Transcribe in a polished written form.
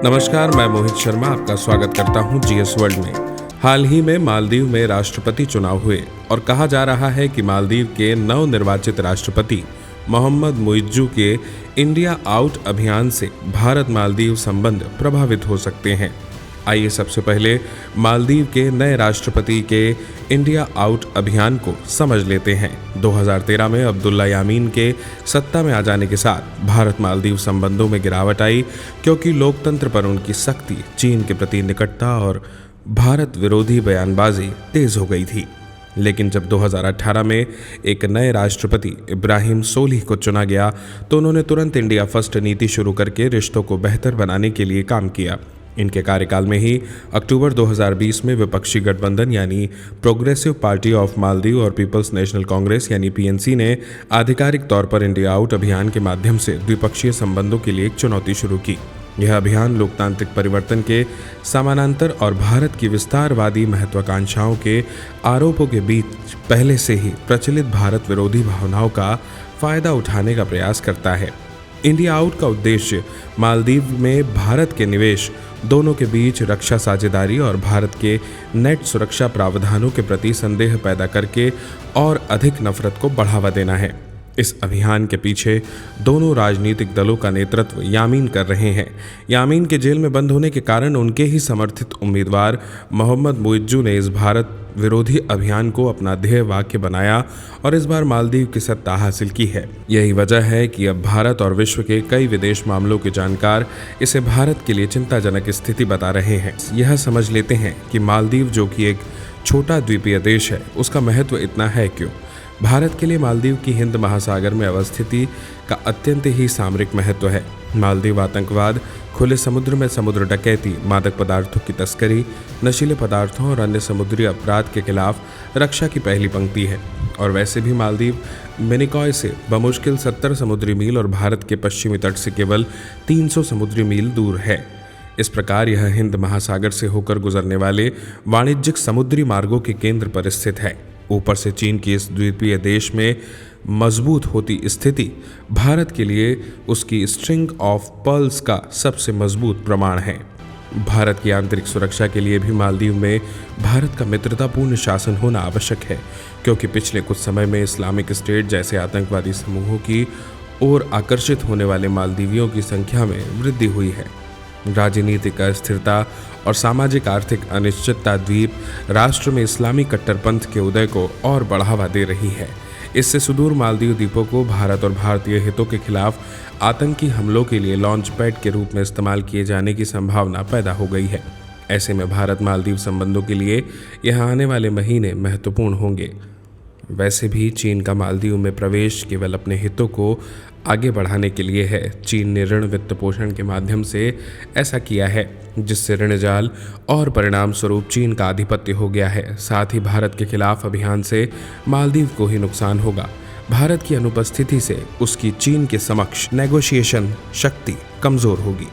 नमस्कार, मैं मोहित शर्मा आपका स्वागत करता हूं जीएस वर्ल्ड में। हाल ही में मालदीव में राष्ट्रपति चुनाव हुए और कहा जा रहा है कि मालदीव के नवनिर्वाचित राष्ट्रपति मोहम्मद मुइज्जू के इंडिया आउट अभियान से भारत मालदीव संबंध प्रभावित हो सकते हैं। आइए सबसे पहले मालदीव के नए राष्ट्रपति के इंडिया आउट अभियान को समझ लेते हैं। 2013 में अब्दुल्ला यामीन के सत्ता में आ जाने के साथ भारत मालदीव संबंधों में गिरावट आई, क्योंकि लोकतंत्र पर उनकी सख्ती, चीन के प्रति निकटता और भारत विरोधी बयानबाजी तेज हो गई थी। लेकिन जब 2018 में एक नए राष्ट्रपति इब्राहिम सोलिह को चुना गया तो उन्होंने तुरंत इंडिया फर्स्ट नीति शुरू करके रिश्तों को बेहतर बनाने के लिए काम किया। इनके कार्यकाल में ही अक्टूबर 2020 में विपक्षी गठबंधन यानी प्रोग्रेसिव पार्टी ऑफ मालदीव और पीपल्स नेशनल कांग्रेस यानी पीएनसी ने आधिकारिक तौर पर इंडिया आउट अभियान के माध्यम से द्विपक्षीय संबंधों के लिए एक चुनौती शुरू की। यह अभियान लोकतांत्रिक परिवर्तन के समानांतर और भारत की विस्तारवादी महत्वाकांक्षाओं के आरोपों के बीच पहले से ही प्रचलित भारत विरोधी भावनाओं का फायदा उठाने का प्रयास करता है। इंडिया आउट का उद्देश्य मालदीव में भारत के निवेश, दोनों के बीच रक्षा साझेदारी और भारत के नेट सुरक्षा प्रावधानों के प्रति संदेह पैदा करके और अधिक नफरत को बढ़ावा देना है। इस अभियान के पीछे दोनों राजनीतिक दलों का नेतृत्व यामीन कर रहे हैं। यामीन के जेल में बंद होने के कारण उनके ही समर्थित उम्मीदवार मोहम्मद मुइज्जू ने इस भारत विरोधी अभियान को अपना ध्येय वाक्य बनाया और इस बार मालदीव की सत्ता हासिल की है। यही वजह है कि अब भारत और विश्व के कई विदेश मामलों के जानकार इसे भारत के लिए चिंताजनक स्थिति बता रहे हैं। यह समझ लेते हैं कि मालदीव, जो कि एक छोटा द्वीपीय देश है, उसका महत्व इतना है क्यों। भारत के लिए मालदीव की हिंद महासागर में अवस्थिति का अत्यंत ही सामरिक महत्व है। मालदीव आतंकवाद, खुले समुद्र में समुद्र डकैती, मादक पदार्थों की तस्करी, नशीले पदार्थों और अन्य समुद्री अपराध के खिलाफ रक्षा की पहली पंक्ति है। और वैसे भी मालदीव मिनिकॉय से बमुश्किल 70 समुद्री मील और भारत के पश्चिमी तट से केवल 300 समुद्री मील दूर है। इस प्रकार यह हिंद महासागर से होकर गुजरने वाले वाणिज्यिक समुद्री मार्गों के केंद्र पर स्थित है। ऊपर से चीन की इस द्वीपीय देश में मजबूत होती स्थिति भारत के लिए उसकी स्ट्रिंग ऑफ पर्ल्स का सबसे मजबूत प्रमाण है। भारत की आंतरिक सुरक्षा के लिए भी मालदीव में भारत का मित्रतापूर्ण शासन होना आवश्यक है, क्योंकि पिछले कुछ समय में इस्लामिक स्टेट जैसे आतंकवादी समूहों की ओर आकर्षित होने वाले मालदीवियों की संख्या में वृद्धि हुई है। राजनीतिक अस्थिरता और सामाजिक आर्थिक अनिश्चितता द्वीप राष्ट्र में इस्लामी कट्टरपंथ के उदय को और बढ़ावा दे रही है। इससे सुदूर मालदीव द्वीपों को भारत और भारतीय हितों के खिलाफ आतंकी हमलों के लिए लॉन्च पैड के रूप में इस्तेमाल किए जाने की संभावना पैदा हो गई है। ऐसे में भारत मालदीव संबंधों के लिए यहाँ आने वाले महीने महत्वपूर्ण होंगे। वैसे भी चीन का मालदीव में प्रवेश केवल अपने हितों को आगे बढ़ाने के लिए है। चीन ने ऋण वित्त पोषण के माध्यम से ऐसा किया है, जिससे ऋण जाल और परिणाम स्वरूप चीन का आधिपत्य हो गया है। साथ ही भारत के खिलाफ अभियान से मालदीव को ही नुकसान होगा। भारत की अनुपस्थिति से उसकी चीन के समक्ष नेगोशिएशन शक्ति कमजोर होगी।